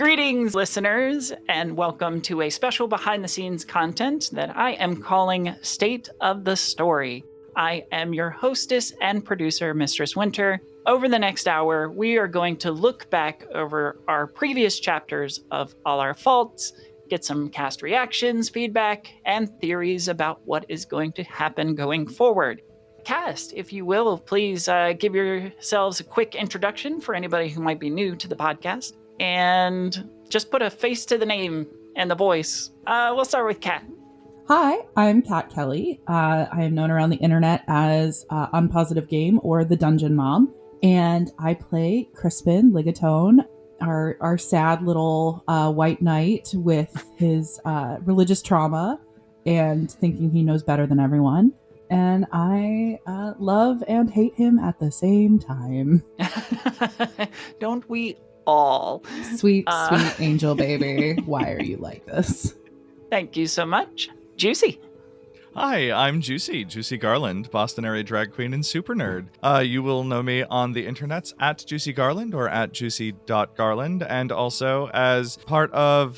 Greetings, listeners, and welcome to a special behind-the-scenes content that I am calling State of the Story. I am your hostess and producer, Mistress Winter. Over the next hour, we are going to look back over our previous chapters of All Our Faults, get some cast reactions, feedback, and theories about what is going to happen going forward. Cast, if you will, please give yourselves a quick introduction for anybody who might be new to the podcast. And just put a face to the name and the voice. We'll start with Kat. Hi, I'm Kat Kellie. I am known around the internet as Unpositive Game or the Dungeon Mom. And I play Crispin Ligatone, our sad little white knight with his religious trauma and thinking he knows better than everyone. And I love and hate him at the same time. Don't we all? Sweet angel baby. Why are you like this? Thank you so much. Juicy. Hi, I'm Juicy Garland, Boston area drag queen and super nerd. You will know me on the internets at Juicy Garland or at juicy.garland, and also as part of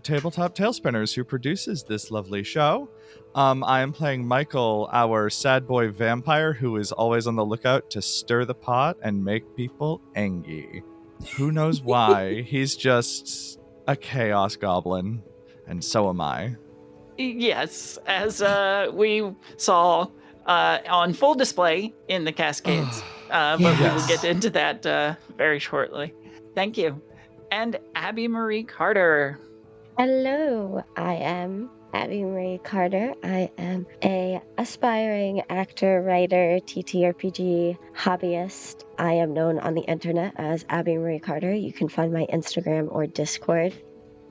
Tabletop Talespinners, who produces this lovely show. I am playing Michael, our sad boy vampire who is always on the lookout to stir the pot and make people angry. Who knows why? He's just a chaos goblin, and so am I. Yes, as we saw on full display in the Cascades, but we will get into that very shortly. Thank you. And Abby Marie Carter. Hello, I am Abby Marie Carter. I am a aspiring actor, writer, TTRPG hobbyist. I am known on the internet as Abby Marie Carter. You can find my Instagram or Discord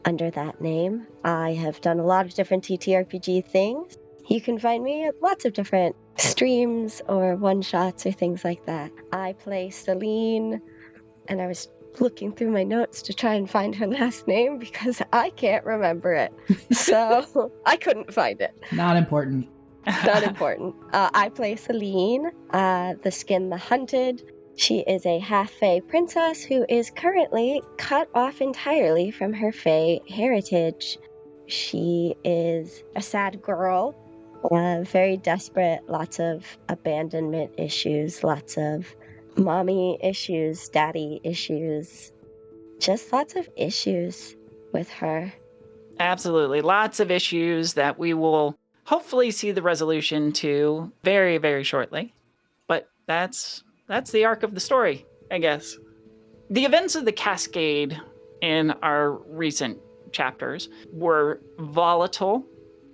under that name. I have done a lot of different TTRPG things. You can find me at lots of different streams or one-shots or things like that. I play Celine, and I was looking through my notes to try and find her last name because I can't remember it. So I couldn't find it. Not important. Not important. I play Celine, the Skin the Hunted. She is a half-fae princess who is currently cut off entirely from her fae heritage. She is a sad girl, very desperate, lots of abandonment issues, lots of mommy issues, daddy issues, just lots of issues with her. Absolutely. Lots of issues that we will hopefully see the resolution to very, very shortly. But that's the arc of the story, I guess. The events of the Cascade in our recent chapters were volatile,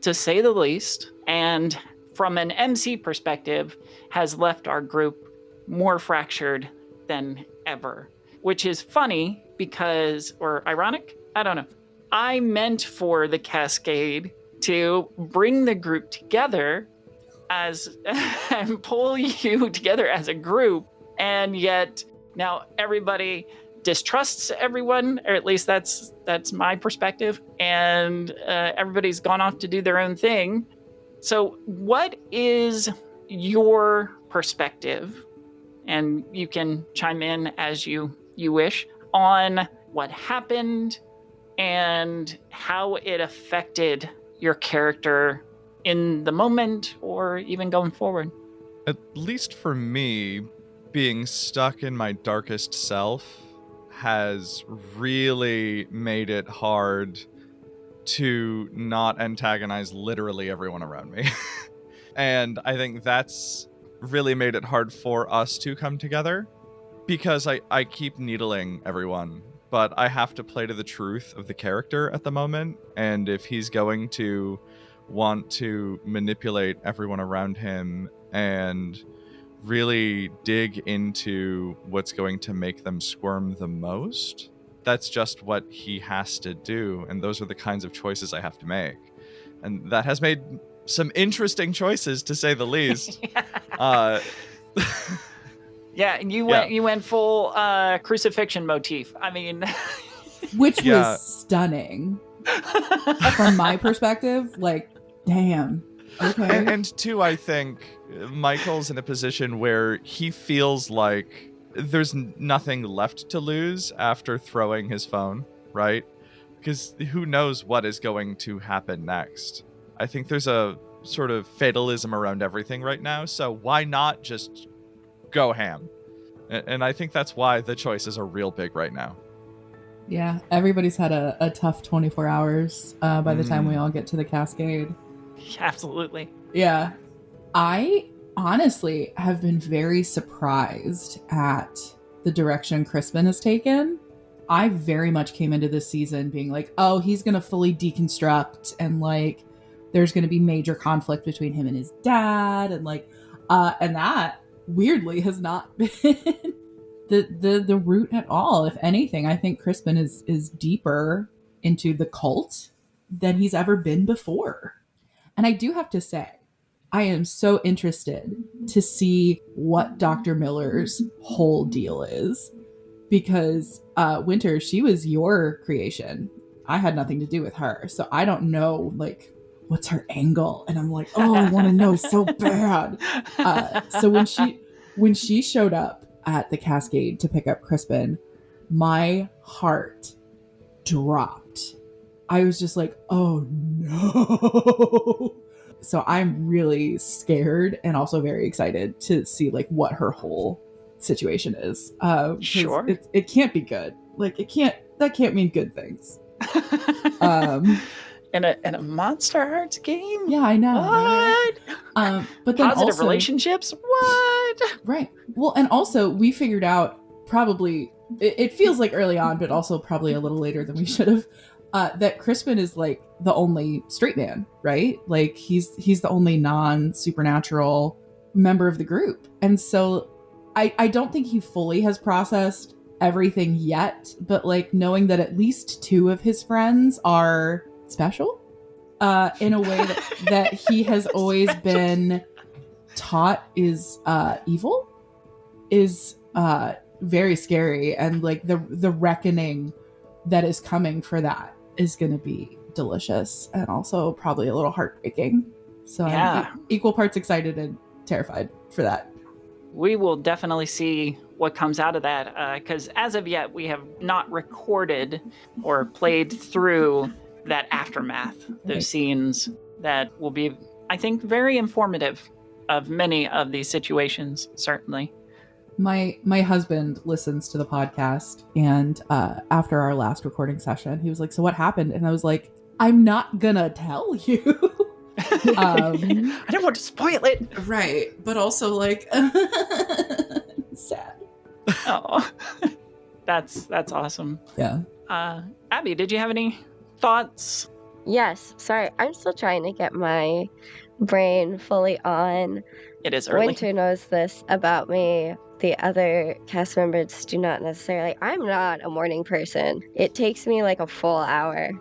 to say the least, and from an MC perspective, has left our group more fractured than ever, which is funny because, or ironic, I don't know. I meant for the Cascade to bring the group together as and pull you together as a group, and yet now everybody distrusts everyone, or at least that's my perspective, and everybody's gone off to do their own thing. So what is your perspective, and you can chime in as you wish, on what happened and how it affected your character in the moment or even going forward? At least for me, being stuck in my darkest self has really made it hard to not antagonize literally everyone around me. And I think that's really made it hard for us to come together, because I keep needling everyone, but I have to play to the truth of the character at the moment. And if he's going to want to manipulate everyone around him and really dig into what's going to make them squirm the most, that's just what he has to do. And those are the kinds of choices I have to make. And that has made some interesting choices, to say the least. Yeah, and you went full crucifixion motif. I mean, which was stunning from my perspective. Like, damn. Okay. And two, I think Michael's in a position where he feels like there's nothing left to lose after throwing his phone. right? Because who knows what is going to happen next. I think there's a sort of fatalism around everything right now, so why not just go ham? And I think that's why the choices are real big right now. Yeah, everybody's had a tough 24 hours by the time we all get to the Cascade. Absolutely. Yeah. I honestly have been very surprised at the direction Crispin has taken. I very much came into this season being like, oh, he's going to fully deconstruct and like there's going to be major conflict between him and his dad and like and that weirdly has not been the root at all. If anything, I think Crispin is deeper into the cult than he's ever been before. And I do have to say, I am so interested to see what Dr. Miller's whole deal is. Because Winter, she was your creation. I had nothing to do with her. So I don't know, like, what's her angle? And I'm like, oh, I want to know so bad. So when she showed up at the Cascade to pick up Crispin, my heart dropped. I was just like, oh no. So I'm really scared and also very excited to see like what her whole situation is. Sure. It can't be good. Like that can't mean good things. In a Monster Hearts game? Yeah, I know. What? Right? But then positive also, relationships? What? Right. Well, and also we figured out probably it feels like early on, but also probably a little later than we should have. That Crispin is like the only straight man, right? Like he's the only non-supernatural member of the group. And so I don't think he fully has processed everything yet, but like knowing that at least two of his friends are special in a way that he has always been taught is evil is very scary. And like the reckoning that is coming for that is going to be delicious and also probably a little heartbreaking. So yeah. I'm equal parts excited and terrified for that. We will definitely see what comes out of that because as of yet, we have not recorded or played through that aftermath, those scenes that will be, I think, very informative of many of these situations, certainly. My husband listens to the podcast, and after our last recording session, he was like, so what happened? And I was like, I'm not gonna tell you. I don't want to spoil it. Right. But also like sad. Oh, that's awesome. Yeah. Abby, did you have any thoughts? Yes. Sorry, I'm still trying to get my brain fully on. It is early. Winter knows this about me. The other cast members do not necessarily. I'm not a morning person. It takes me like a full hour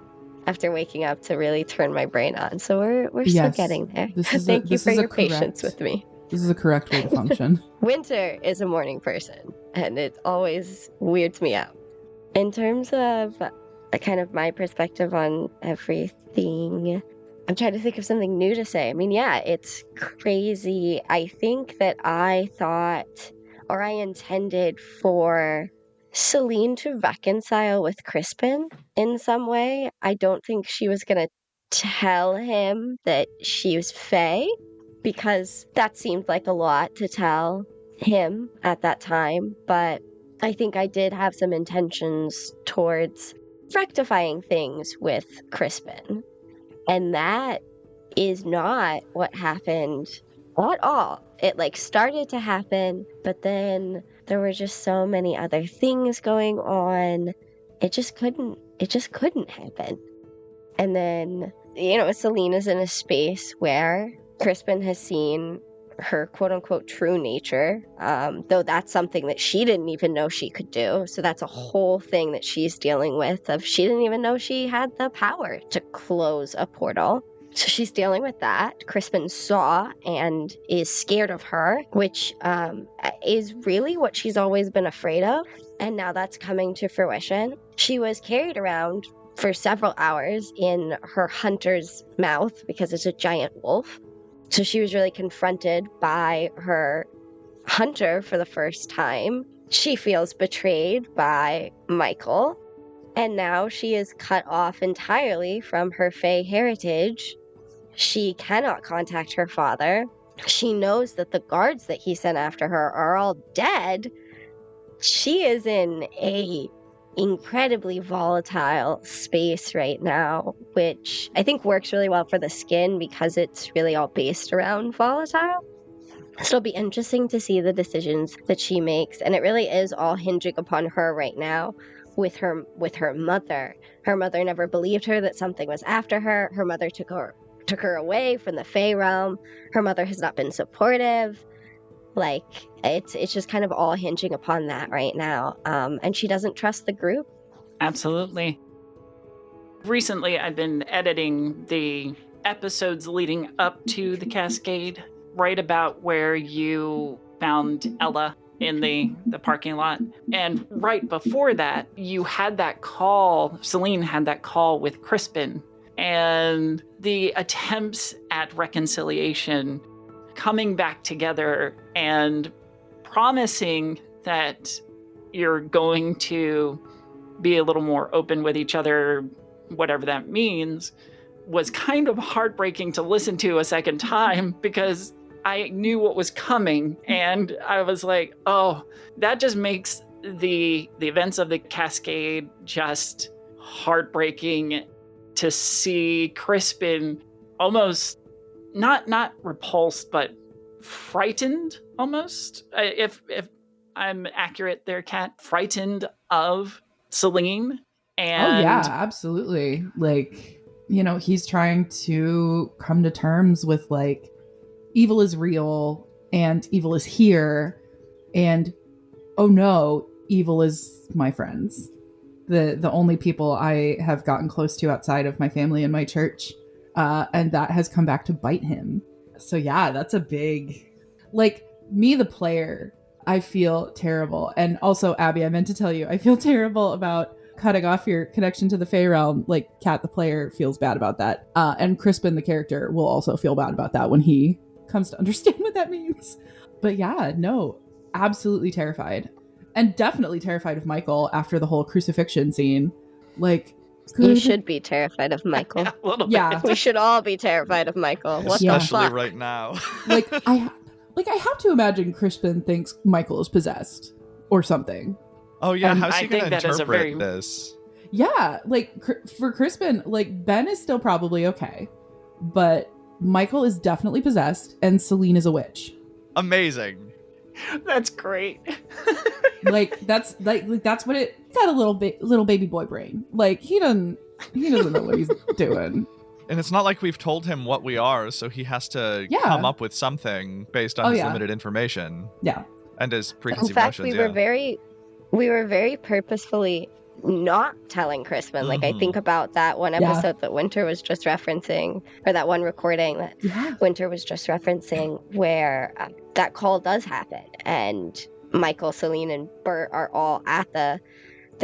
after waking up to really turn my brain on. So we're still getting there. Thank you for your patience with me. This is a correct way to function. Winter is a morning person, and it always weirds me out. In terms of kind of my perspective on everything, I'm trying to think of something new to say. I mean, yeah, it's crazy. I think that I thought, or I intended for Celine to reconcile with Crispin in some way. I don't think she was going to tell him that she was Fae, because that seemed like a lot to tell him at that time. But I think I did have some intentions towards rectifying things with Crispin. And that is not what happened at all. It like started to happen, but then there were just so many other things going on. It just couldn't happen. And then, Selena's in a space where Crispin has seen her quote-unquote true nature, though that's something that she didn't even know she could do. So that's a whole thing that she's dealing with, of she didn't even know she had the power to close a portal. So she's dealing with that. Crispin saw and is scared of her, which is really what she's always been afraid of. And now that's coming to fruition. She was carried around for several hours in her hunter's mouth because it's a giant wolf. So she was really confronted by her hunter for the first time. She feels betrayed by Michael. And now she is cut off entirely from her Fae heritage. She cannot contact her father. She knows that the guards that he sent after her are all dead. She is in a incredibly volatile space right now, which I think works really well for the skin because it's really all based around volatile. So it'll be interesting to see the decisions that she makes, and it really is all hinging upon her right now with her mother. Her mother never believed her that something was after her. Her mother took her away from the Fae realm. Her mother has not been supportive. Like, it's just kind of all hinging upon that right now. And she doesn't trust the group. Absolutely. Recently, I've been editing the episodes leading up to the Cascade, right about where you found Ella in the parking lot. And right before that, you had that call, Celine had that call with Crispin, and the attempts at reconciliation, coming back together and promising that you're going to be a little more open with each other, whatever that means, was kind of heartbreaking to listen to a second time because I knew what was coming. And I was like, oh, that just makes the events of the Cascade just heartbreaking to see Crispin almost not repulsed, but frightened almost. If I'm accurate there, Kat, frightened of Celine. And oh yeah, absolutely. Like, he's trying to come to terms with like evil is real and evil is here, and oh no, evil is my friends. The only people I have gotten close to outside of my family and my church. And that has come back to bite him. So yeah, that's a big, like, me, the player, I feel terrible. And also, Abby, I meant to tell you, I feel terrible about cutting off your connection to the Fae realm. Like, Kat, the player, feels bad about that. And Crispin, the character, will also feel bad about that when he comes to understand what that means. But yeah, no, absolutely terrified. And definitely terrified of Michael after the whole crucifixion scene. Like, You should be terrified of Michael. a little Yeah. bit. We should all be terrified of Michael. What Especially the fuck? right now. like I have to imagine Crispin thinks Michael is possessed or something. Oh yeah, And how's I he gonna think that is a interpret very- this? Yeah, like for Crispin, like Ben is still probably okay, but Michael is definitely possessed, and Celine is a witch. Amazing. That's great. Like that's that's what it got a little baby boy brain. Like he doesn't know what he's doing. And it's not like we've told him what we are, so he has to Yeah. come up with something based on Oh, his yeah. limited information Yeah. and his In preconceived fact, notions. we were very purposefully not telling Crispin. Like, I Mhm. think about that one Yeah. episode that Winter was just referencing, or that one recording that Yeah. Winter was just referencing, where that call does happen, and Michael, Celine, and Bert are all at the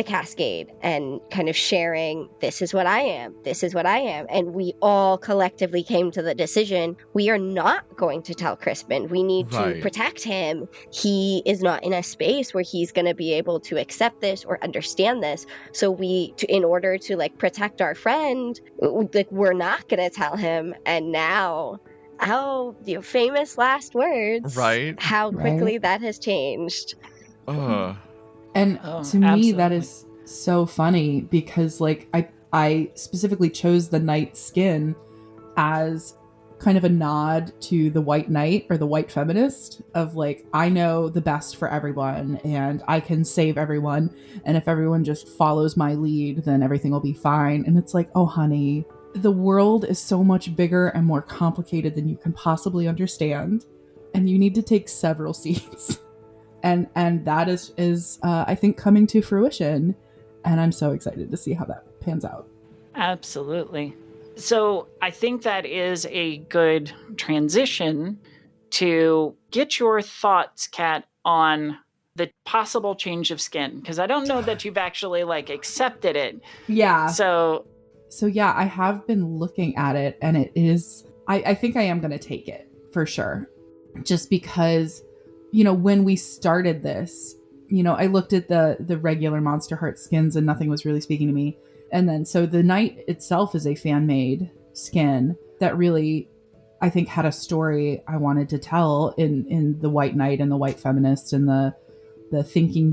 Cascade and kind of sharing, this is what I am, this is what I am. And we all collectively came to the decision, we are not going to tell Crispin. We need to Right. protect him. He is not in a space where he's going to be able to accept this or understand this. So in order to like protect our friend, like we're not going to tell him. And now, the famous last words, Right. how quickly that has changed. Ugh. And Oh, to me, that absolutely. is so funny because, like, I specifically chose the knight skin as kind of a nod to the white knight or the white feminist of, like, I know the best for everyone and I can save everyone. And if everyone just follows my lead, then everything will be fine. And it's like, oh, honey, the world is so much bigger and more complicated than you can possibly understand. And you need to take several seats. And that is I think coming to fruition, and I'm so excited to see how that pans out. Absolutely. So I think that is a good transition to get your thoughts, Kat, on the possible change of skin, because I don't know that you've actually like accepted it. Yeah. So Yeah, I have been looking at it, and it is I think I am going to take it for sure, just because when we started this, I looked at the regular Monster Heart skins and nothing was really speaking to me. And then so the knight itself is a fan-made skin that really, I think, had a story I wanted to tell in the white knight and the white feminist and the thinking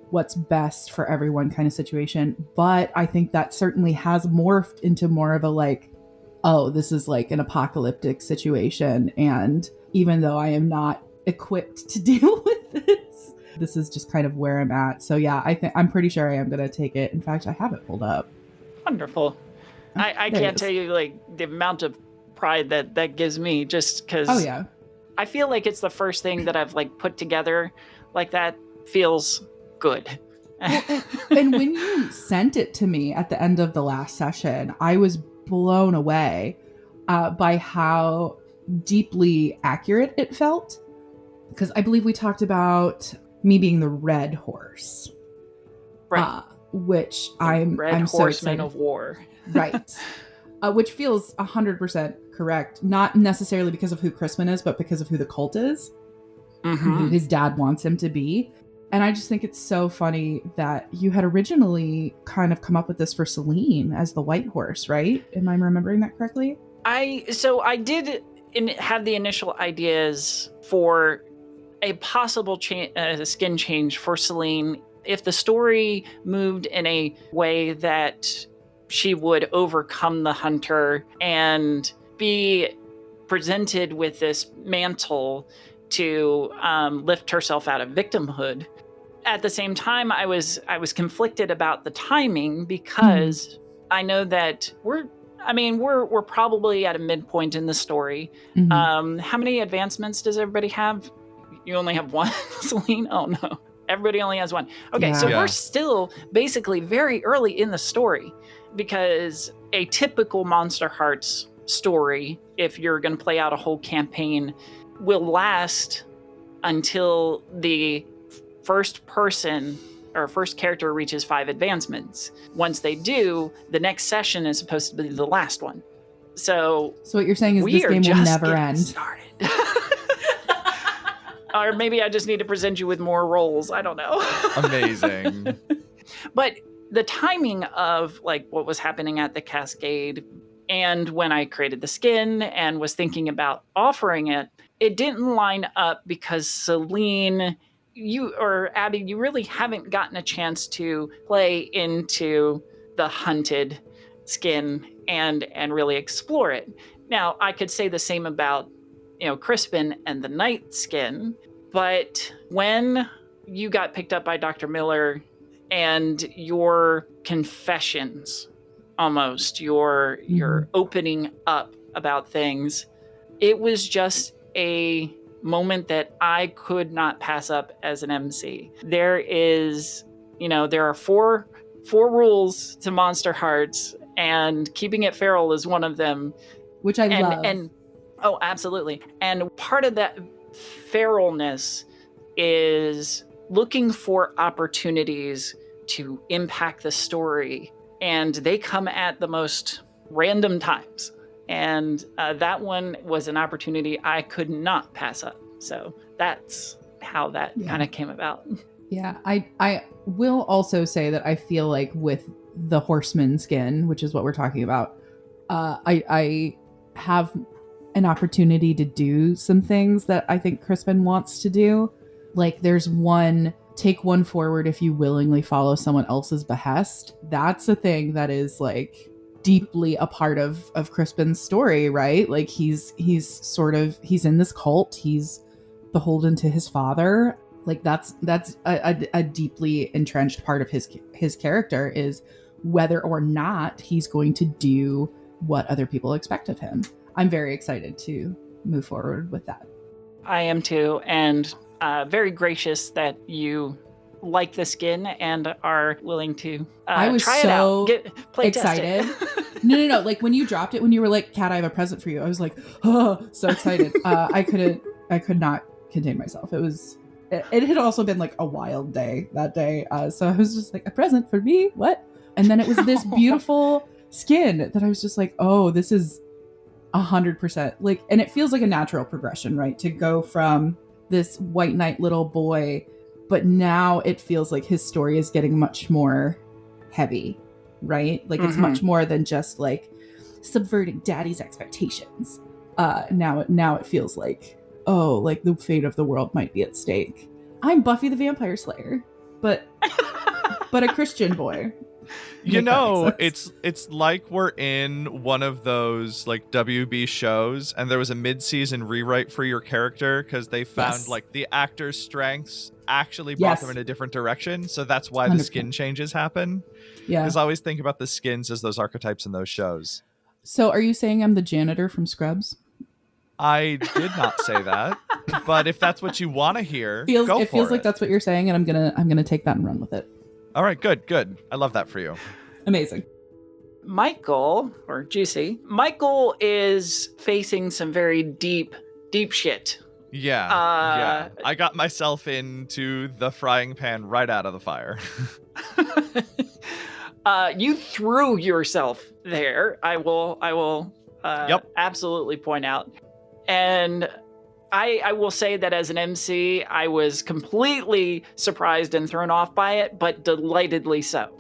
what's best for everyone kind of situation. But I think that certainly has morphed into more of a like, oh, this is like an apocalyptic situation. And even though I am not equipped to deal with this is just kind of where I'm at. So yeah, I'm pretty sure I am going to take it. In fact, I have it pulled up. Wonderful. I can't tell you like the amount of pride that gives me, just because oh yeah, I feel like it's the first thing that I've like put together like that. Feels good. And when you sent it to me at the end of the last session, I was blown away by how deeply accurate it felt, because I believe we talked about me being the red horse, right? Which the I'm horseman so of war, right? Which feels 100% correct, not necessarily because of who Crispin is, but because of who the cult is, who his dad wants him to be. And I just think it's so funny that you had originally kind of come up with this for Celine as the white horse, right? Am I remembering that correctly? I did have the initial ideas for a possible skin change for Celine if the story moved in a way that she would overcome the hunter and be presented with this mantle to lift herself out of victimhood. At the same time, I was conflicted about the timing, because I know that we're probably at a midpoint in the story. How many advancements does everybody have? You only have one, Celine? Oh no, everybody only has one. Okay, so we're still basically very early in the story, because a typical Monster Hearts story, if you're going to play out a whole campaign, will last until the first person or first character reaches 5 advancements. Once they do, the next session is supposed to be the last one. So what you're saying is this game will never end. Started. Or maybe I just need to present you with more roles. I don't know. Amazing. But the timing of like what was happening at the Cascade, and when I created the skin and was thinking about offering it, it didn't line up, because Celine, you or Abby, you really haven't gotten a chance to play into the hunted skin and really explore it. Now, I could say the same about, Crispin and the Night skin, but when you got picked up by Dr. Miller and your confessions, almost your opening up about things, it was just a moment that I could not pass up as an MC. There are four rules to Monster Hearts, and keeping it feral is one of them, which I love. And oh, absolutely. And part of that feralness is looking for opportunities to impact the story, and they come at the most random times. And that one was an opportunity I could not pass up. So that's how that kind of came about. Yeah, I will also say that I feel like with the horseman skin, which is what we're talking about, I have an opportunity to do some things that I think Crispin wants to do. Like there's take one forward if you willingly follow someone else's behest. That's a thing that is like deeply a part of Crispin's story, right? Like he's in this cult, he's beholden to his father. Like that's a deeply entrenched part of his character, is whether or not he's going to do what other people expect of him. I'm very excited to move forward with that. I am too, and very gracious that you like the skin and are willing to I was try so it out. Play excited. Test it. No. Like when you dropped it, when you were like, "Kat, I have a present for you," I was like, "Oh, so excited!" I could not contain myself. It had also been like a wild day that day, so I was just like, "A present for me? What?" And then it was this beautiful skin that I was just like, "Oh, this is 100% like," and it feels like a natural progression, right? To go from this white knight little boy but now it feels like his story is getting much more heavy, right? Like it's much more than just like subverting daddy's expectations. Now it feels like, oh, like the fate of the world might be at stake. I'm Buffy the Vampire Slayer, but a Christian boy. You know, it's like we're in one of those like WB shows and there was a mid-season rewrite for your character because they found like the actor's strengths actually brought them in a different direction. So that's why 100%. the skin changes happen. Yeah. Because I always think about the skins as those archetypes in those shows. So are you saying I'm the janitor from Scrubs? I did not say that, but if that's what you want to hear, it feels like that's what you're saying, and I'm gonna take that and run with it. All right, good. I love that for you. Amazing. Michael, or Juicy, Michael is facing some very deep shit. Yeah. I got myself into the frying pan right out of the fire. You threw yourself there. I will absolutely point out. And I will say that as an MC, I was completely surprised and thrown off by it, but delightedly so.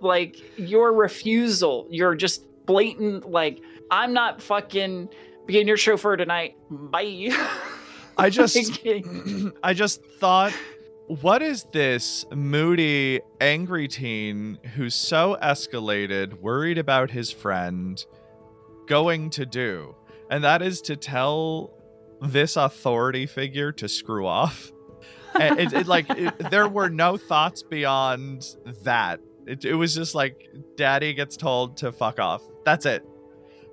Like, your refusal, you're just blatant, like, I'm not fucking being your chauffeur tonight. Bye. I just thought, what is this moody, angry teen who's so escalated, worried about his friend, going to do? And that is to tell this authority figure to screw off. And there were no thoughts beyond that. It was just like, daddy gets told to fuck off. That's it.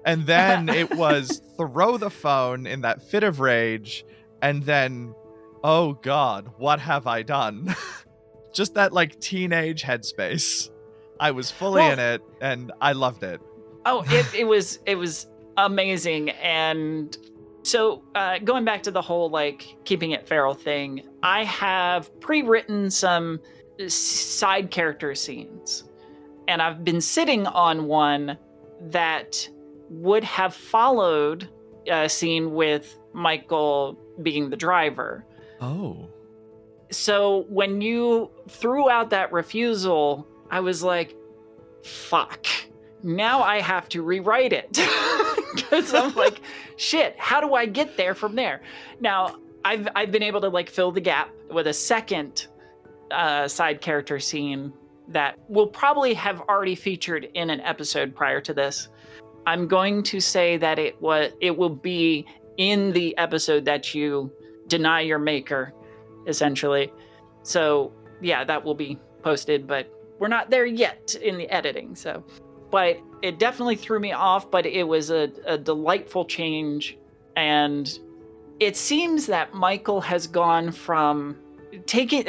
And then it was throw the phone in that fit of rage. And then, oh God, what have I done? Just that like teenage headspace. I was fully in it and I loved it. Oh, it was amazing. And so going back to the whole like keeping it feral thing, I have pre-written some side character scenes, and I've been sitting on one that would have followed a scene with Michael being the driver. Oh. So when you threw out that refusal, I was like, fuck. Now I have to rewrite it. Because I'm like, shit, how do I get there from there? Now, I've been able to like fill the gap with a second side character scene that will probably have already featured in an episode prior to this. I'm going to say that it will be in the episode that you deny your maker, essentially. So yeah, that will be posted, but we're not there yet in the editing. So, but it definitely threw me off, but it was a delightful change. And it seems that Michael has gone from taking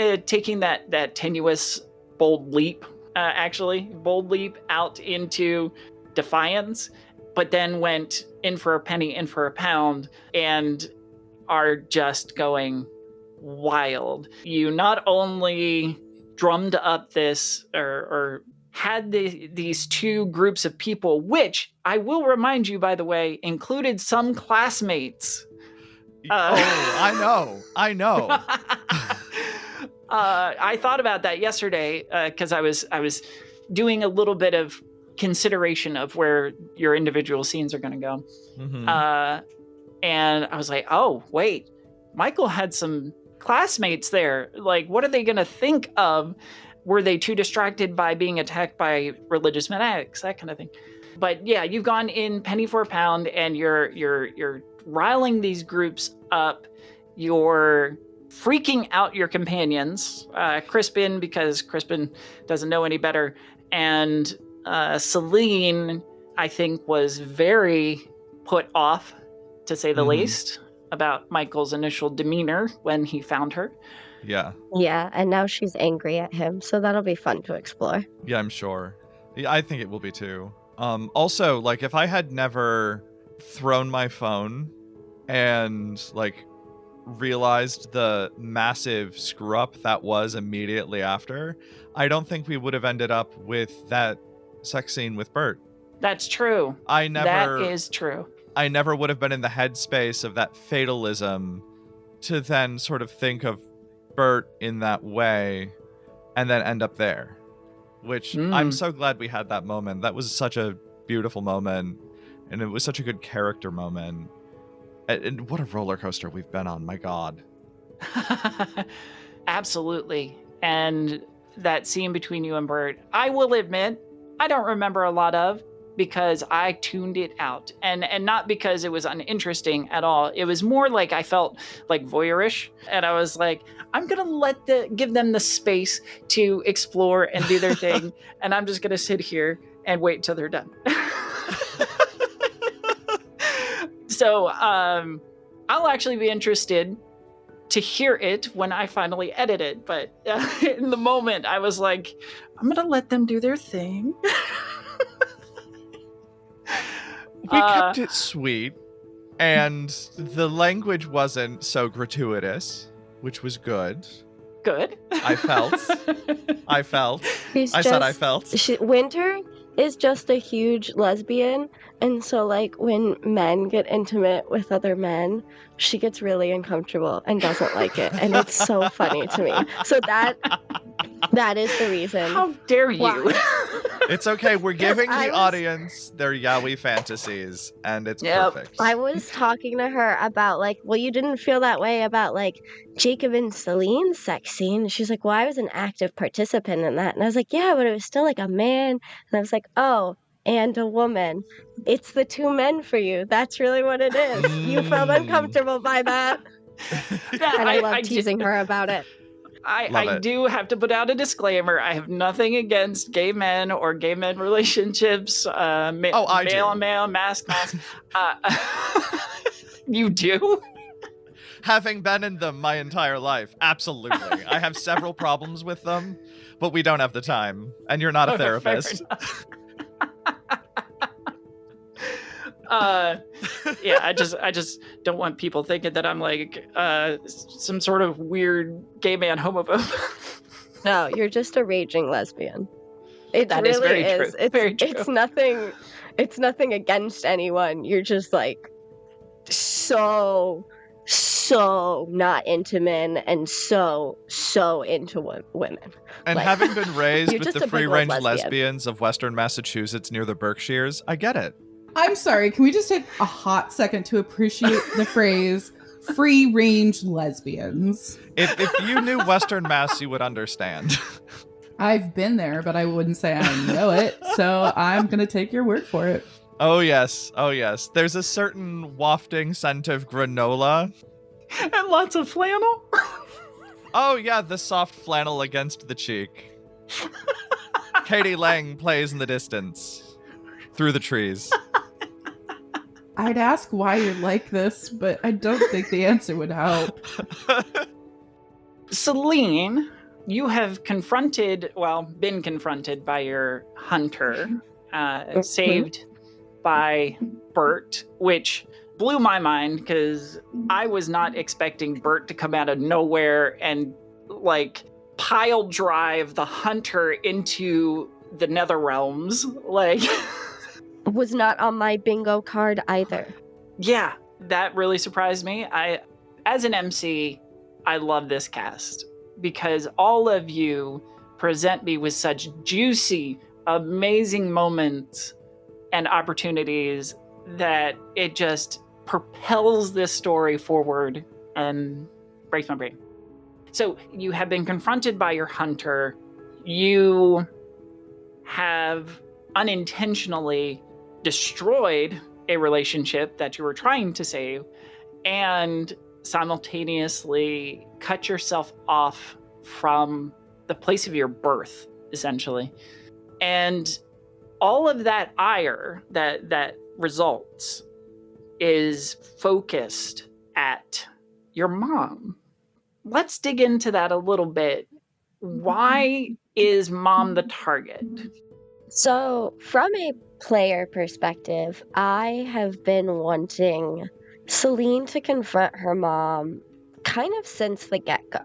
that tenuous bold leap out into defiance, but then went in for a penny, in for a pound, and are just going wild. You not only drummed up this or had these two groups of people, which I will remind you, by the way, included some classmates. I know. I thought about that yesterday because I was doing a little bit of consideration of where your individual scenes are going to go. Mm-hmm. And I was like, oh, wait, Michael had some classmates there. Like, what are they going to think of? Were they too distracted by being attacked by religious fanatics, that kind of thing? But yeah, you've gone in penny for a pound, and you're riling these groups up. You're freaking out your companions, Crispin, because Crispin doesn't know any better, and Celine, I think, was very put off, to say the least, about Michael's initial demeanor when he found her. Yeah. Yeah, and now she's angry at him, so that'll be fun to explore. Yeah, I'm sure. Yeah, I think it will be too. Also, like, if I had never thrown my phone and, like, realized the massive screw up that was immediately after, I don't think we would have ended up with that sex scene with Bert. That's true. That is true. I never would have been in the headspace of that fatalism to then sort of think of Bert in that way and then end up there, which I'm so glad we had that moment. That was such a beautiful moment, and it was such a good character moment. And what a roller coaster we've been on, my God. Absolutely. And that scene between you and Bert, I will admit, I don't remember a lot of, because I tuned it out. And not because it was uninteresting at all. It was more like I felt like voyeurish. And I was like, I'm going to give them the space to explore and do their thing. And I'm just going to sit here and wait till they're done. So I'll actually be interested to hear it when I finally edit it. But in the moment, I was like, I'm going to let them do their thing. We kept it sweet, and the language wasn't so gratuitous, which was good. Good. I felt. Winter is just a huge lesbian, and so like when men get intimate with other men, she gets really uncomfortable and doesn't like it, and it's so funny to me. So that is the reason. How dare you? It's okay. We're giving the audience their yaoi fantasies, and it's perfect. I was talking to her about like, well, you didn't feel that way about like Jacob and Celine's sex scene. She's like, well, I was an active participant in that. And I was like, yeah, but it was still like a man. And I was like, oh, and a woman. It's the two men for you. That's really what it is. You felt uncomfortable by that. And I love teasing her about it. I do have to put out a disclaimer. I have nothing against gay men or gay men relationships. Male on male, mask. You do? Having been in them my entire life, absolutely. I have several problems with them, but we don't have the time. And you're not a therapist. Yeah, I just don't want people thinking that I'm like some sort of weird gay man homophobe. No, you're just a raging lesbian. That is very true. Very true. It's nothing against anyone. You're just like so not into men and so into women. And like, having been raised with the free-range lesbians of Western Massachusetts near the Berkshires, I get it. I'm sorry, can we just take a hot second to appreciate the phrase free-range lesbians? If you knew Western Mass, you would understand. I've been there, but I wouldn't say I know it, so I'm going to take your word for it. Oh yes. There's a certain wafting scent of granola. And lots of flannel. Oh yeah, the soft flannel against the cheek. Katie Lang plays in the distance. Through the trees. I'd ask why you're like this, but I don't think the answer would help. Celine, you have been confronted by your hunter, saved by Bert, which blew my mind because I was not expecting Bert to come out of nowhere and like pile drive the hunter into the nether realms. Like... was not on my bingo card either. Yeah, that really surprised me. As an MC, I love this cast because all of you present me with such juicy, amazing moments and opportunities that it just propels this story forward and breaks my brain. So you have been confronted by your hunter. You have unintentionally destroyed a relationship that you were trying to save and simultaneously cut yourself off from the place of your birth, essentially. And all of that ire that results is focused at your mom. Let's dig into that a little bit. Why is mom the target? So, from a player perspective, I have been wanting Celine to confront her mom kind of since the get-go.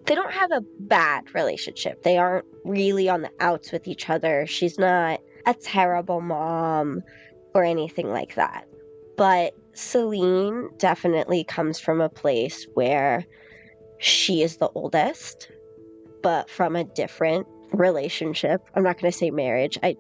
They don't have a bad relationship. They aren't really on the outs with each other. She's not a terrible mom or anything like that. But Celine definitely comes from a place where she is the oldest, but from a different relationship. I'm not going to say marriage. I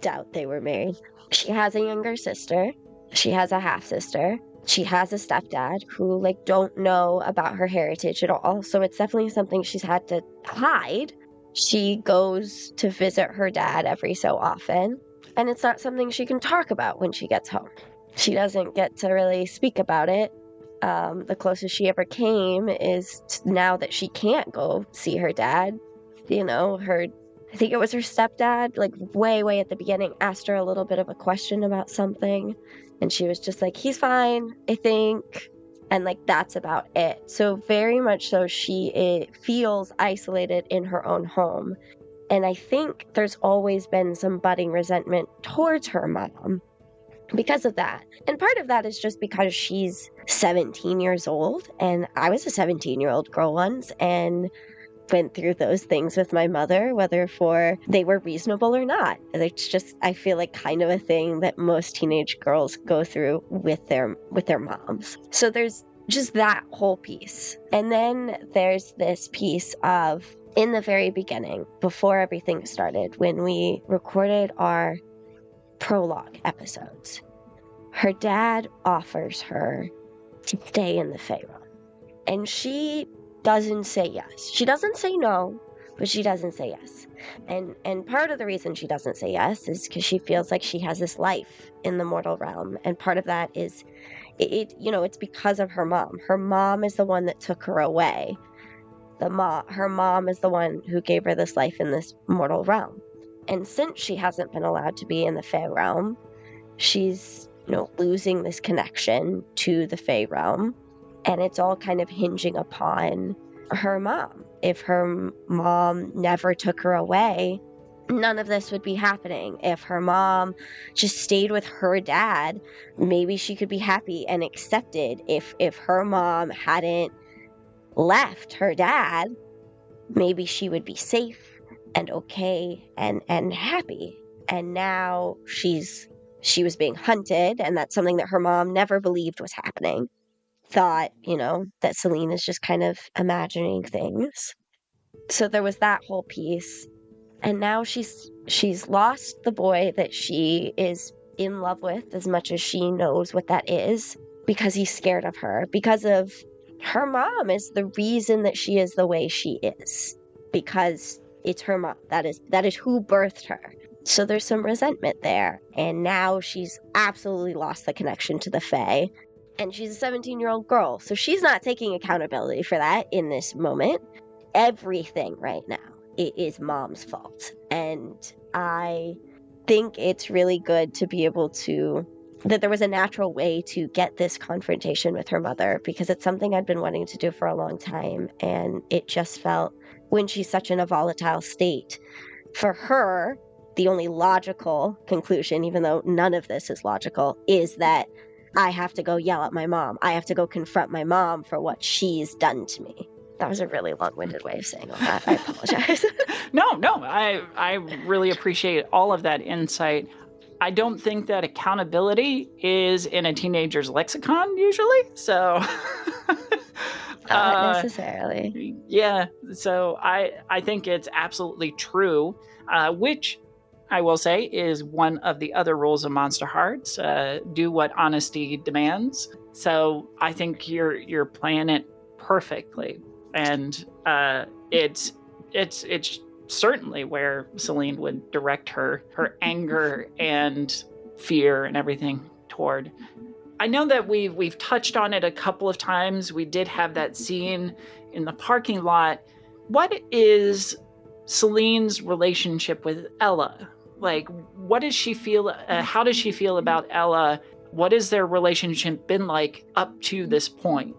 doubt they were married. She has a younger sister. She has a half sister. She has a stepdad who don't know about her heritage at all. So it's definitely something she's had to hide. She goes to visit her dad every so often, and it's not something she can talk about when she gets home. She doesn't get to really speak about it. The closest she ever came is now that she can't go see her dad. I think it was her stepdad, way at the beginning, asked her a little bit of a question about something. And she was just like, he's fine, I think. And that's about it. So very much so she feels isolated in her own home. And I think there's always been some budding resentment towards her mom because of that. And part of that is just because she's 17 years old. And I was a 17-year-old girl once and went through those things with my mother, whether they were reasonable or not. It's just, I feel kind of a thing that most teenage girls go through with their moms. So there's just that whole piece. And then there's this piece of, in the very beginning, before everything started, when we recorded our prologue episodes, her dad offers her to stay in the Pharaoh. And she doesn't say yes. She doesn't say no, but she doesn't say yes. And part of the reason she doesn't say yes is because she feels like she has this life in the mortal realm. And part of that is, it's because of her mom. Her mom is the one that took her away. Her mom is the one who gave her this life in this mortal realm. And since she hasn't been allowed to be in the Fae realm, she's, losing this connection to the Fae realm. And it's all kind of hinging upon her mom. If her mom never took her away, none of this would be happening. If her mom just stayed with her dad, maybe she could be happy and accepted. If her mom hadn't left her dad, maybe she would be safe and okay and happy. And now she was being hunted, and that's something that her mom never believed was happening. Thought, that Celine is just kind of imagining things. So there was that whole piece. And now she's lost the boy that she is in love with as much as she knows what that is, because he's scared of her, because of her mom is the reason that she is the way she is, because it's her mom. That is who birthed her. So there's some resentment there. And now she's absolutely lost the connection to the Fae. And she's a 17-year-old girl, so she's not taking accountability for that in this moment. Everything right now, it is mom's fault. And I think it's really good to be able to, that there was a natural way to get this confrontation with her mother, because it's something I'd been wanting to do for a long time. And it just felt, when she's such in a volatile state, for her, the only logical conclusion, even though none of this is logical, is that I have to go yell at my mom. I have to go confront my mom for what she's done to me. That was a really long-winded way of saying all that. I apologize. No, I really appreciate all of that insight. I don't think that accountability is in a teenager's lexicon usually, so... Not necessarily. Yeah, so I think it's absolutely true, which I will say is one of the other rules of Monster Hearts. Do what honesty demands. So I think you're playing it perfectly, and it's certainly where Celine would direct her anger and fear and everything toward. I know that we've touched on it a couple of times. We did have that scene in the parking lot. What is Celine's relationship with Ella? What does she feel? How does she feel about Ella? What has their relationship been like up to this point?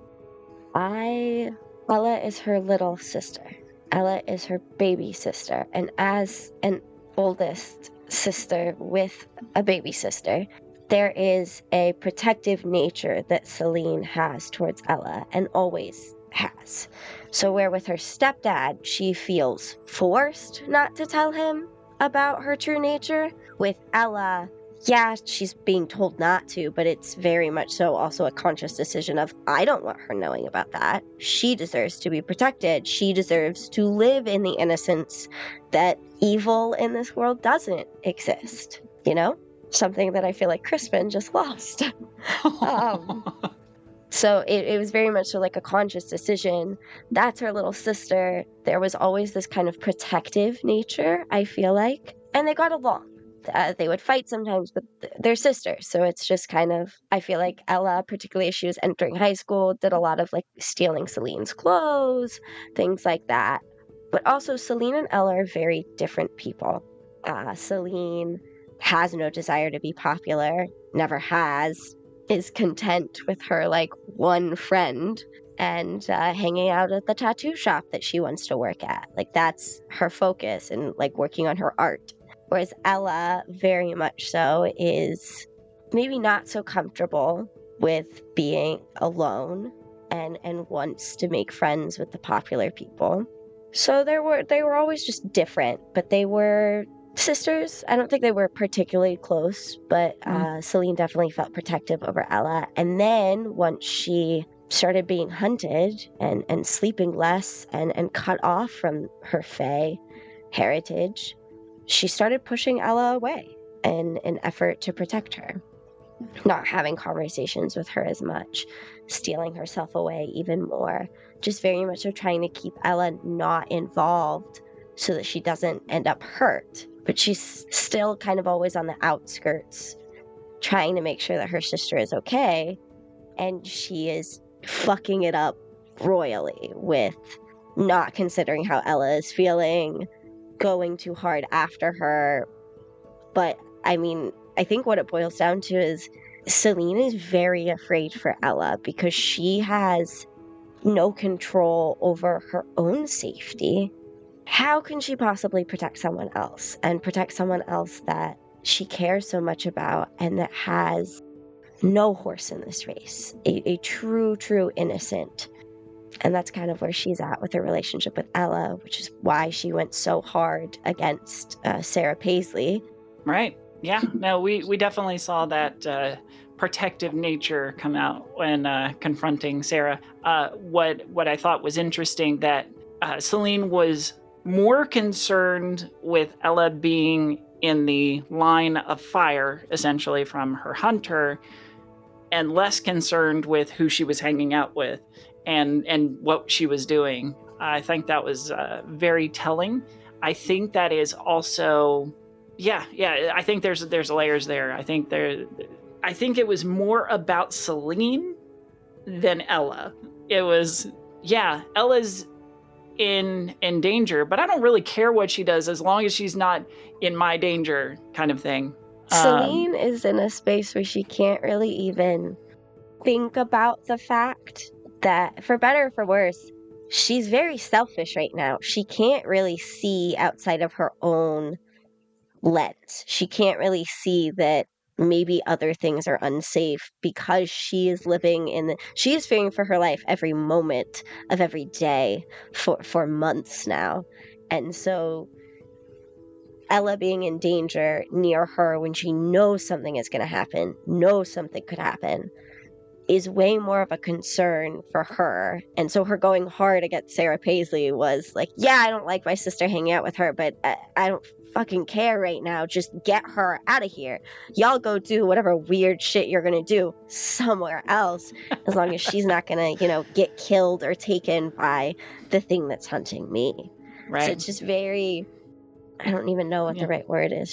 Ella is her little sister. Ella is her baby sister. And as an oldest sister with a baby sister, there is a protective nature that Celine has towards Ella and always has. So where with her stepdad, she feels forced not to tell him about her true nature, with Ella, yeah, she's being told not to, but it's very much so also a conscious decision of, I don't want her knowing about that. She deserves to be protected. She deserves to live in the innocence that evil in this world doesn't exist, you know? Something that I feel like Crispin just lost. So it was very much so like a conscious decision. That's her little sister. There was always this kind of protective nature, I feel like. And they got along. They would fight sometimes, but they're sisters. So it's just kind of, I feel like Ella, particularly as she was entering high school, did a lot of like stealing Celine's clothes, things like that. But also, Celine and Ella are very different people. Celine has no desire to be popular, never has, is content with her like one friend and hanging out at the tattoo shop that she wants to work at. Like that's her focus and like working on her art. Whereas Ella, very much so, is maybe not so comfortable with being alone and wants to make friends with the popular people. So they were always just different, but they were sisters. I don't think they were particularly close, but Celine definitely felt protective over Ella. And then once she started being hunted and sleeping less and cut off from her Fae heritage, she started pushing Ella away in an effort to protect her, not having conversations with her as much, stealing herself away even more, just very much so trying to keep Ella not involved so that she doesn't end up hurt. But she's still kind of always on the outskirts, trying to make sure that her sister is okay, and she is fucking it up royally with not considering how Ella is feeling, going too hard after her. But I mean, I think what it boils down to is Celine is very afraid for Ella because she has no control over her own safety. How can she possibly protect someone else and protect someone else that she cares so much about and that has no horse in this race, a true innocent? And that's kind of where she's at with her relationship with Ella, which is why she went so hard against Sarah Paisley. Right. Yeah. No, we definitely saw that protective nature come out when confronting Sarah. What I thought was interesting that Celine was more concerned with Ella being in the line of fire, essentially from her hunter, and less concerned with who she was hanging out with and what she was doing. I think that was very telling. I think that is also, yeah. I think there's layers there. I think it was more about Celine than Ella. It was, yeah, Ella's in danger, but I don't really care what she does as long as she's not in my danger, kind of thing. Celine is in a space where she can't really even think about the fact that, for better or for worse, she's very selfish right now. She can't really see outside of her own lens. She can't really see that maybe other things are unsafe because she is she is fearing for her life every moment of every day for months now. And so Ella being in danger near her when she knows something is going to happen, knows something could happen, is way more of a concern for her. And so her going hard against Sarah Paisley was like, yeah, I don't like my sister hanging out with her, but I don't fucking care right now. Just get her out of here. Y'all go do whatever weird shit you're going to do somewhere else, as long as she's not going to, get killed or taken by the thing that's hunting me. Right. So it's just very... I don't even know what the right word is.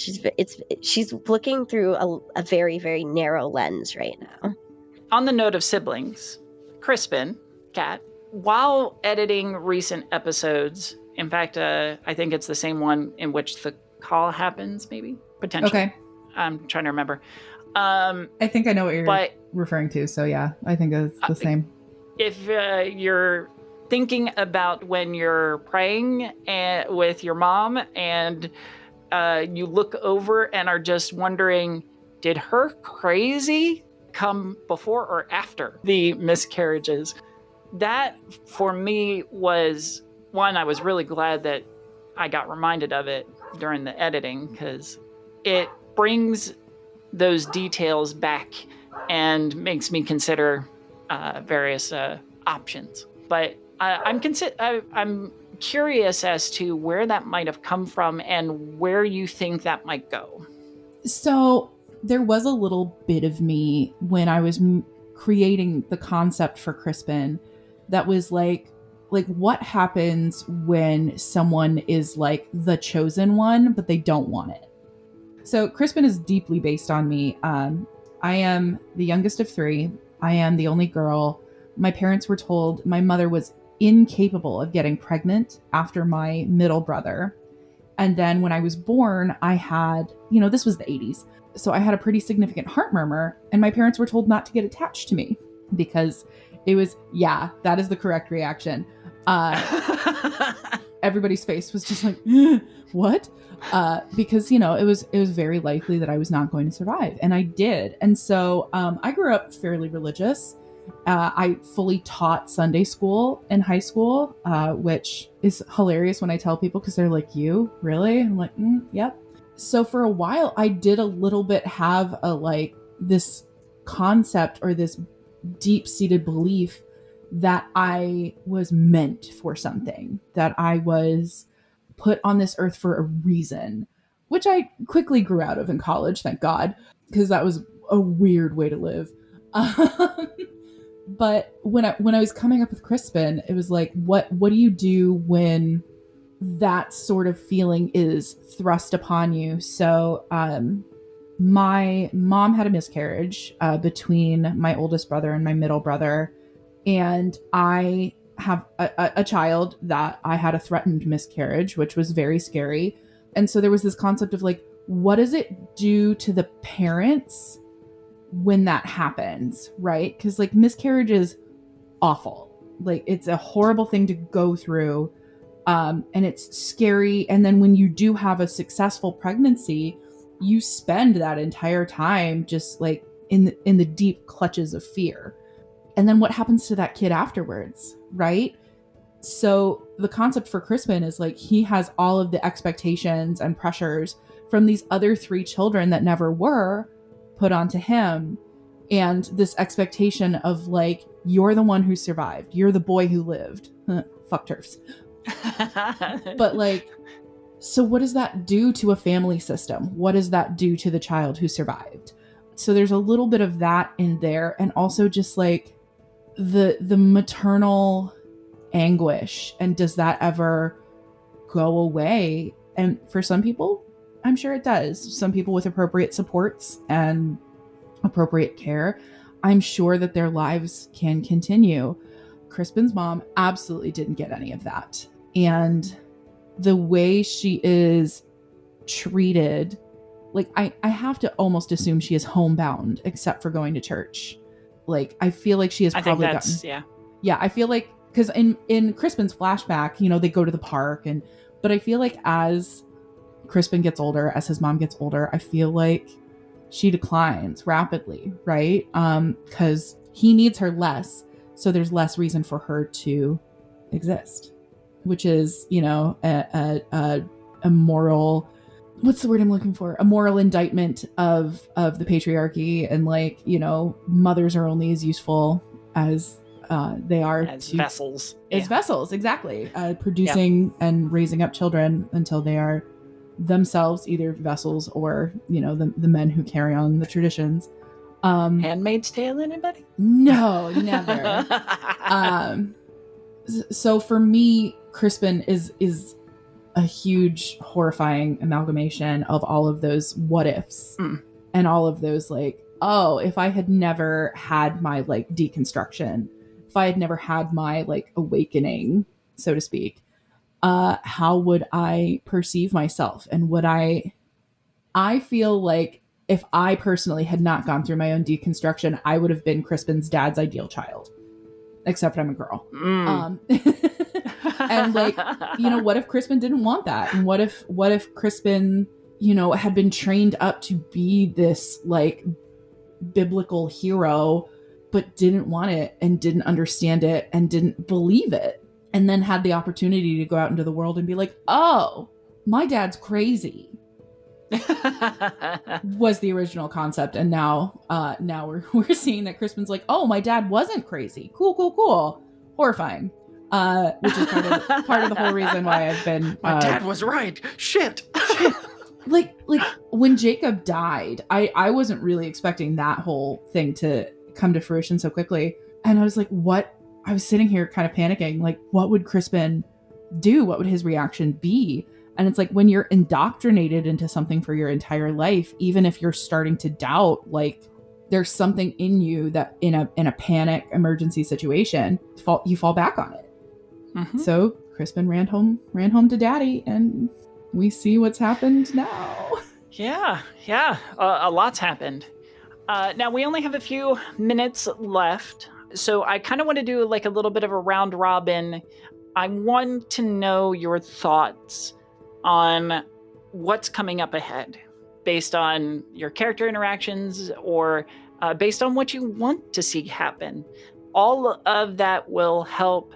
She's looking through a very, very narrow lens right now. On the note of siblings, Crispin, Kat, while editing recent episodes, in fact, I think it's the same one in which the call happens, maybe, potentially. Okay. I'm trying to remember. I think I know what you're referring to, so yeah, I think it's the same. If you're thinking about when you're praying with your mom and you look over and are just wondering, did her crazy come before or after the miscarriages? That, for me, was one, I was really glad that I got reminded of it during the editing, because it brings those details back and makes me consider various options. But I'm curious as to where that might have come from and where you think that might go. So there was a little bit of me when I was creating the concept for Crispin that was like what happens when someone is like the chosen one, but they don't want it. So Crispin is deeply based on me. I am the youngest of 3. I am the only girl. My parents were told my mother was incapable of getting pregnant after my middle brother. And then when I was born, I had, this was the 80s. So I had a pretty significant heart murmur, and my parents were told not to get attached to me because it was, that is the correct reaction. Everybody's face was just like, what? Because, it was very likely that I was not going to survive. And I did. And so I grew up fairly religious. I fully taught Sunday school in high school, which is hilarious when I tell people because they're like, you really? I'm like, yep. So for a while, I did a little bit have this concept or this deep-seated belief that I was meant for something, that I was put on this earth for a reason, which I quickly grew out of in college, thank God, because that was a weird way to live. But when I was coming up with Crispin, it was like, what do you do when that sort of feeling is thrust upon you? So my mom had a miscarriage between my oldest brother and my middle brother. And I have a child that I had a threatened miscarriage, which was very scary. And so there was this concept of like, what does it do to the parents when that happens, right? Because like miscarriage is awful. Like it's a horrible thing to go through. And it's scary. And then when you do have a successful pregnancy, you spend that entire time just like in the deep clutches of fear. And then what happens to that kid afterwards, right? So the concept for Crispin is like he has all of the expectations and pressures from these other 3 children that never were put onto him. And this expectation of like, you're the one who survived. You're the boy who lived. Fuck turfs. But like, so what does that do to a family system? What does that do to the child who survived? So there's a little bit of that in there. And also just like the maternal anguish. And does that ever go away? And for some people, I'm sure it does. Some people with appropriate supports and appropriate care, I'm sure that their lives can continue. Crispin's mom absolutely didn't get any of that. And the way she is treated, like I have to almost assume she is homebound except for going to church. Like I feel like she has probably gotten I feel like because in Crispin's flashback, they go to the park but I feel like as Crispin gets older, as his mom gets older, I feel like she declines rapidly, right? Because he needs her less, so there's less reason for her to exist, which is, a moral, what's the word I'm looking for? A moral indictment of the patriarchy, and like, mothers are only as useful as they are as vessels. As vessels, exactly. Producing and raising up children until they are themselves either vessels or, the men who carry on the traditions. Handmaid's Tale, anybody? No, never. So for me, Crispin is a huge, horrifying amalgamation of all of those what ifs and all of those like, oh, if I had never had my like deconstruction, if I had never had my like awakening, so to speak, how would I perceive myself? And would I feel like if I personally had not gone through my own deconstruction, I would have been Crispin's dad's ideal child, except I'm a girl. And like, what if Crispin didn't want that? And what if Crispin, had been trained up to be this like biblical hero, but didn't want it and didn't understand it and didn't believe it? And then had the opportunity to go out into the world and be like, oh, my dad's crazy. was the original concept, and now we're seeing that Crispin's like, oh, my dad wasn't crazy. Cool. Horrifying. Which is part of the whole reason why I've been. My dad was right. Shit. Like when Jacob died, I wasn't really expecting that whole thing to come to fruition so quickly, and I was like, what? I was sitting here kind of panicking, like, what would Crispin do? What would his reaction be? And it's like when you're indoctrinated into something for your entire life, even if you're starting to doubt, like there's something in you that in a panic emergency situation, you fall back on it. Mm-hmm. So Crispin ran home to Daddy, and we see what's happened now. Yeah. A lot's happened. Now we only have a few minutes left, so I kind of want to do like a little bit of a round robin. I want to know your thoughts on what's coming up ahead based on your character interactions or based on what you want to see happen. All of that will help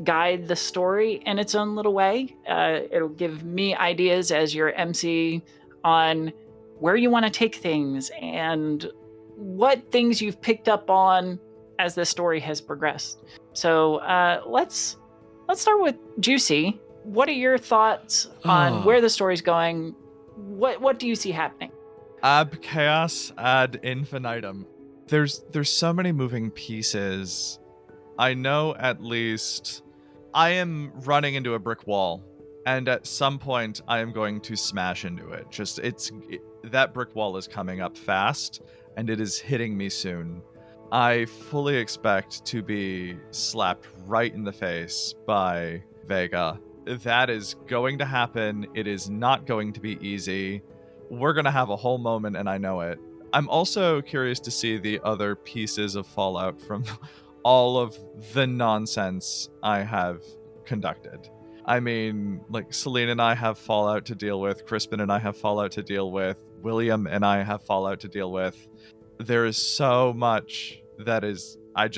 guide the story in its own little way. It'll give me ideas as your MC on where you want to take things and what things you've picked up on as the story has progressed. So let's start with Juicy. What are your thoughts on where the story's going? What do you see happening? Ab chaos ad infinitum. There's so many moving pieces. I know at least I am running into a brick wall, and at some point I am going to smash into it. That brick wall is coming up fast, and it is hitting me soon. I fully expect to be slapped right in the face by Vega. That is going to happen. It is not going to be easy. We're going to have a whole moment, and I know it. I'm also curious to see the other pieces of fallout from all of the nonsense I have conducted. I mean, like, Celine and I have fallout to deal with. Crispin and I have fallout to deal with. William and I have fallout to deal with. There is so much that is, I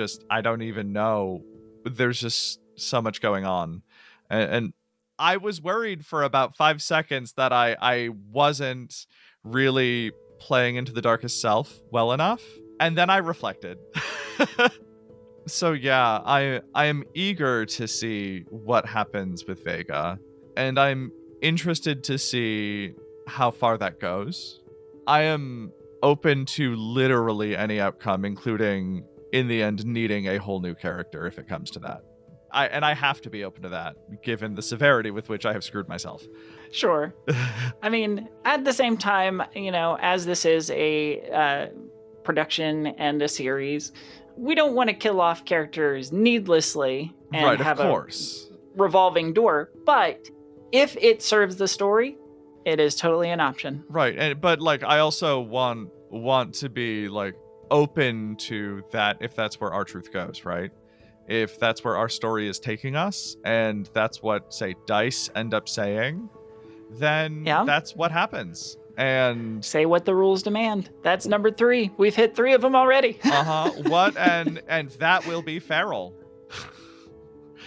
don't even know. There's just so much going on. And I was worried for about 5 seconds that I wasn't really playing into the darkest self well enough. And then I reflected. So yeah, I am eager to see what happens with Vega. And I'm interested to see how far that goes. I am open to literally any outcome, including, in the end, needing a whole new character if it comes to that. I have to be open to that, given the severity with which I have screwed myself. Sure. I mean, at the same time, as this is a production and a series, we don't want to kill off characters needlessly and have a revolving door. But if it serves the story, it is totally an option. Right. But like, I also want to be like open to that if that's where our truth goes, right? If that's where our story is taking us, and that's what, say, DICE end up saying, then that's what happens. And say what the rules demand. That's number 3. We've hit 3 of them already. What? And that will be feral.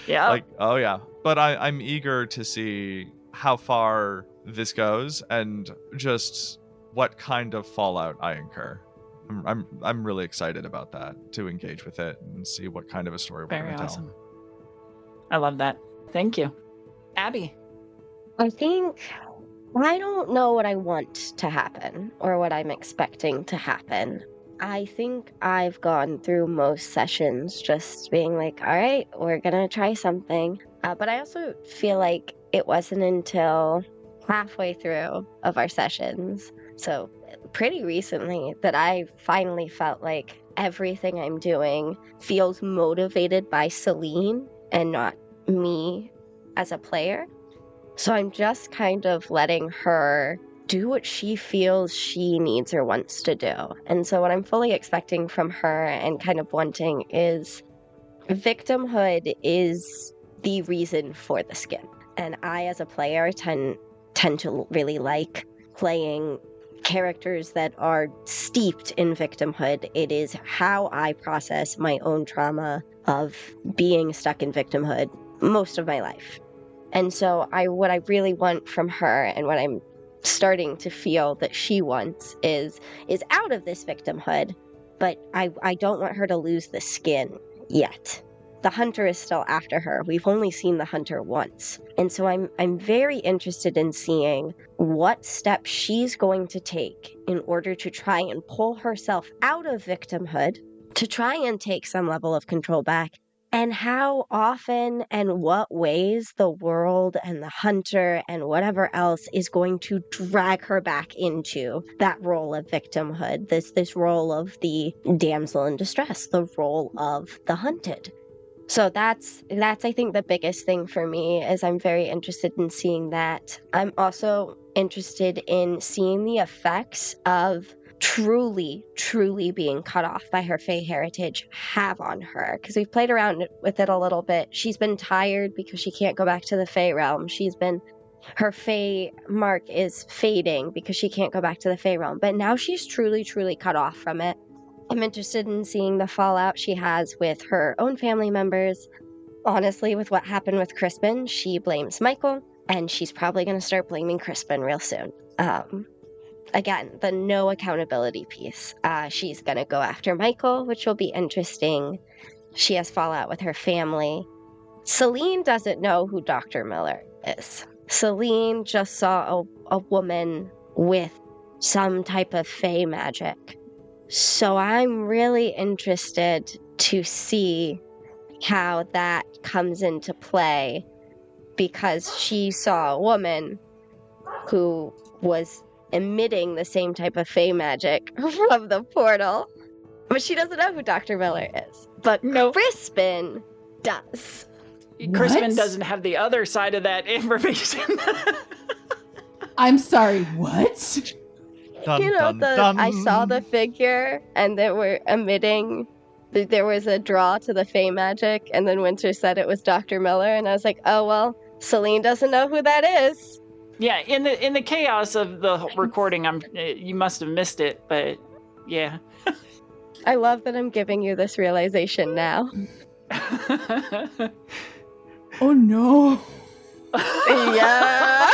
Yeah. Like, oh yeah. But I'm eager to see how far this goes and just what kind of fallout I incur. I'm really excited about that, to engage with it and see what kind of a story we're going to tell. I love that. Thank you. Abby. I think I don't know what I want to happen or what I'm expecting to happen. I think I've gone through most sessions just being like, all right, we're going to try something. But I also feel like it wasn't until halfway through of our sessions, so pretty recently, that I finally felt like everything I'm doing feels motivated by Celine and not me as a player. So I'm just kind of letting her do what she feels she needs or wants to do. And so what I'm fully expecting from her and kind of wanting is victimhood is the reason for the skin. And I, as a player, tend to really like playing characters that are steeped in victimhood. It is how I process my own trauma of being stuck in victimhood most of my life. And so what I really want from her and what I'm starting to feel that she wants is out of this victimhood, but I don't want her to lose the skin yet. The hunter is still after her. We've only seen the hunter once. And so I'm very interested in seeing what steps she's going to take in order to try and pull herself out of victimhood, to try and take some level of control back, and how often and what ways the world and the hunter and whatever else is going to drag her back into that role of victimhood, this role of the damsel in distress, the role of the hunted. So that's I think the biggest thing for me, is I'm very interested in seeing that. I'm also interested in seeing the effects of truly being cut off by her Fae heritage have on her, because we've played around with it a little bit. She's been tired because she can't go back to the Fae realm. Her Fae mark is fading because she can't go back to the Fae realm, but now she's truly cut off from it. I'm interested in seeing the fallout she has with her own family members. Honestly, with what happened with Crispin, she blames Michael, and she's probably going to start blaming Crispin real soon. Again, the no accountability piece. She's going to go after Michael, which will be interesting. She has fallout with her family. Celine doesn't know who Dr. Miller is. Celine just saw a woman with some type of Fae magic. So I'm really interested to see how that comes into play, because she saw a woman who was emitting the same type of Fae magic from the portal. But she doesn't know who Dr. Miller is. But No. Crispin does. Crispin What? doesn't have the other side of that information. I'm sorry, what? Dun, You know, dun, dun. I saw the figure, and they were emitting. There was a draw to the Fae magic, and then Winter said it was Dr. Miller, and I was like, oh well, Celine doesn't know who that is. Yeah, in the chaos of the recording, you must have missed it, but yeah. I love that I'm giving you this realization now. Oh no. Yeah.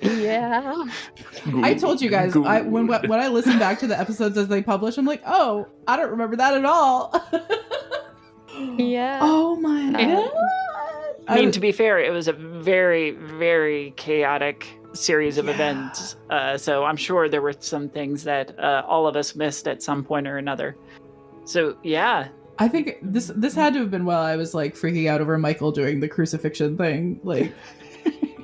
Yeah. I told you guys, when I listen back to the episodes as they publish, I'm like, oh, I don't remember that at all. Yeah. Oh my Yeah. god. I mean, to be fair, it was a very, very chaotic series of events. So I'm sure there were some things that all of us missed at some point or another. So yeah. I think this had to have been while I was like freaking out over Michael doing the crucifixion thing. Like,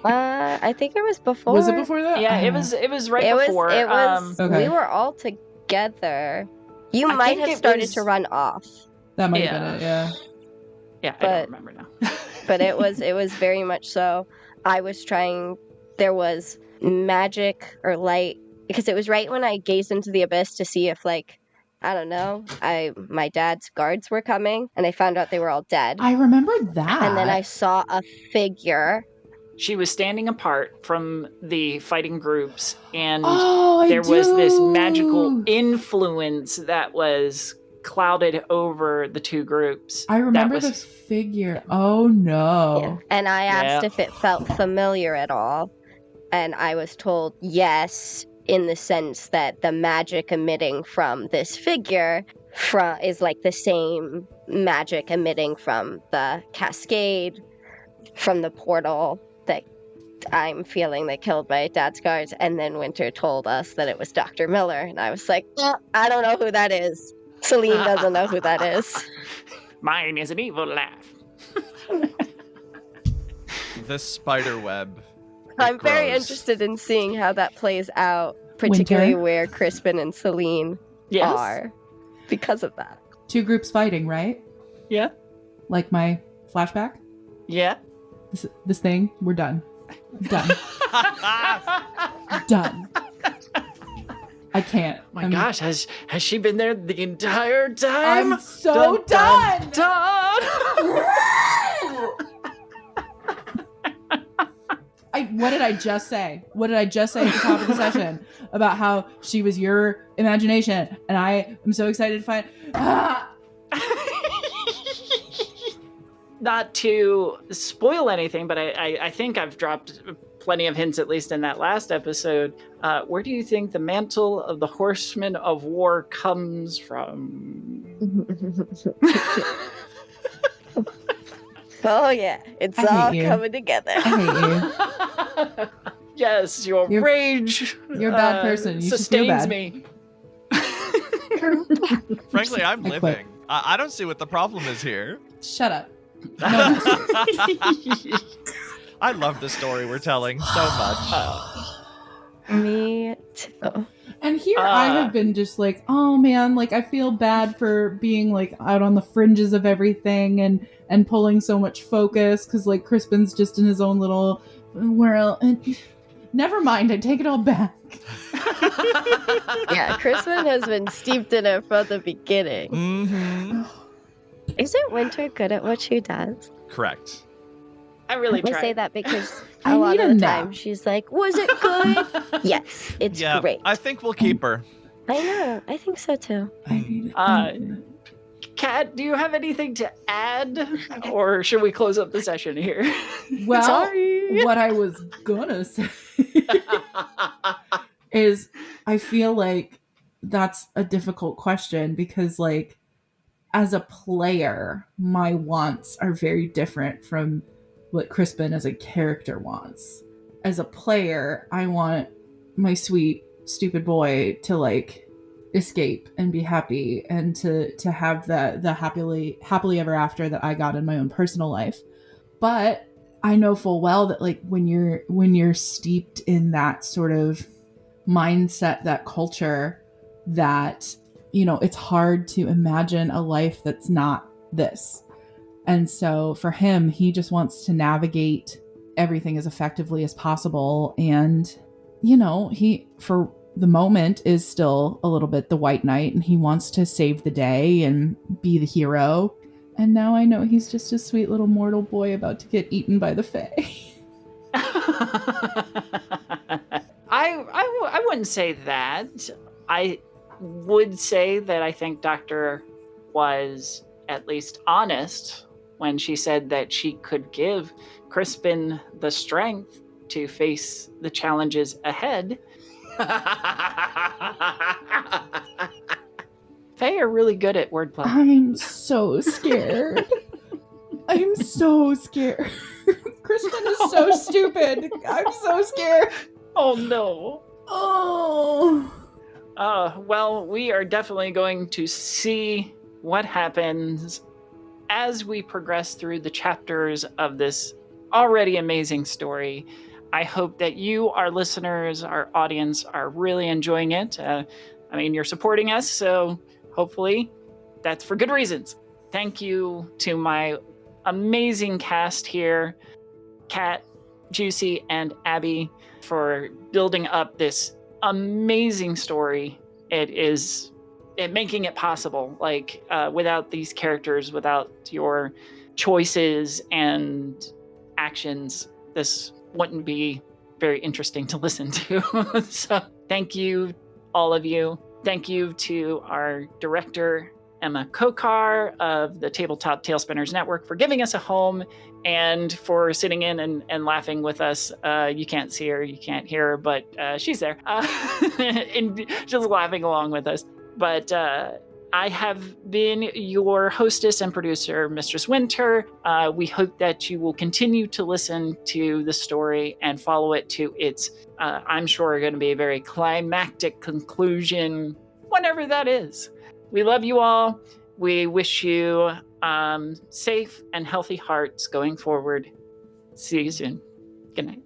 I think it was before. was it before that? Yeah, I it don't know. was right It before. was. Okay. We were all together. You I might think have it started was- to run off, That might Yeah. have been it. Yeah. Yeah, I but- don't remember now. but it was very much so. I was trying. There was magic or light, because it was right when I gazed into the abyss to see if, like, I don't know, my dad's guards were coming, and I found out they were all dead. I remember that. And then I saw a figure. She was standing apart from the fighting groups, and Oh, there was this do. magical influence that was clouded over the two groups. I remember That the was- figure. Oh no. And I asked Yeah. if it felt familiar at all. And I was told yes, in the sense that the magic emitting from this figure is like the same magic emitting from the cascade, from the portal that I'm feeling that killed my dad's guards. And then Winter told us that it was Dr. Miller. And I was like, I don't know who that is. Celine doesn't know who that is. Mine is an evil laugh. The spider web. I'm very grows. interested in seeing how that plays out, particularly Winter? where Crispin and Celine Yes. are because of that. Two groups fighting, right? Yeah. Like my flashback. Yeah. This thing. We're done. Done. Done. I can't. My gosh, has she been there the entire time? I'm so done. Done. What did I just say? What did I just say at the top of the session about how she was your imagination, and I am so excited to find. Not to spoil anything, but I think I've dropped plenty of hints, at least in that last episode. Where do you think the mantle of the Horsemen of War comes from? Oh yeah, it's I hate all you. coming together. I hate you. Yes, your You're- rage you're a bad person. You should feel sustains bad. me. Frankly, I'm I quit. living. I don't see what the problem is here. Shut up. I love the story we're telling so much. Me too. And here I have been just like, oh man, like I feel bad for being like out on the fringes of everything and pulling so much focus because like Crispin's just in his own little world. And never mind, I take it all back. Yeah, Crispin has been steeped in it from the beginning. Mm-hmm. Isn't Winter good at what she does? Correct. I really I tried. say that because I a lot need of a the nap. time she's like, was it good? Yes, it's Yeah, great. I think we'll keep her. I know, I think so too. I need it. Kat, do you have anything to add? Or should we close up the session here? Well, Sorry. what I was gonna say is I feel like that's a difficult question because like as a player, my wants are very different from what Crispin as a character wants. As a player, I want my sweet, stupid boy to like escape and be happy and to have the happily ever after that I got in my own personal life. But I know full well that like when you're steeped in that sort of mindset, that culture, that you know, it's hard to imagine a life that's not this. And so for him, he just wants to navigate everything as effectively as possible. And, you know, he, for the moment, is still a little bit the White Knight and he wants to save the day and be the hero. And now I know he's just a sweet little mortal boy about to get eaten by the Fae. I wouldn't say that. I would say that I think Doctor was at least honest when she said that she could give Crispin the strength to face the challenges ahead. Faye are really good at wordplay. I'm so scared. I'm so scared. Crispin is so stupid. I'm so scared. Oh no. Oh. Well, we are definitely going to see what happens as we progress through the chapters of this already amazing story. I hope that you, our listeners, our audience, are really enjoying it. I mean, you're supporting us, so hopefully that's for good reasons. Thank you to my amazing cast here, Kat, Juicy, and Abby, for building up this amazing story. It making it possible. Like without these characters, without your choices and actions, this wouldn't be very interesting to listen to. So thank you, all of you. Thank you to our director, Emma Kocar of the Tabletop Talespinners Network, for giving us a home and for sitting in and laughing with us. You can't see her, you can't hear her, but she's there and just laughing along with us. But I have been your hostess and producer, Mistress Winter. We hope that you will continue to listen to the story and follow it to its, I'm sure, going to be a very climactic conclusion, whenever that is. We love you all. We wish you safe and healthy hearts going forward. See you soon. Good night.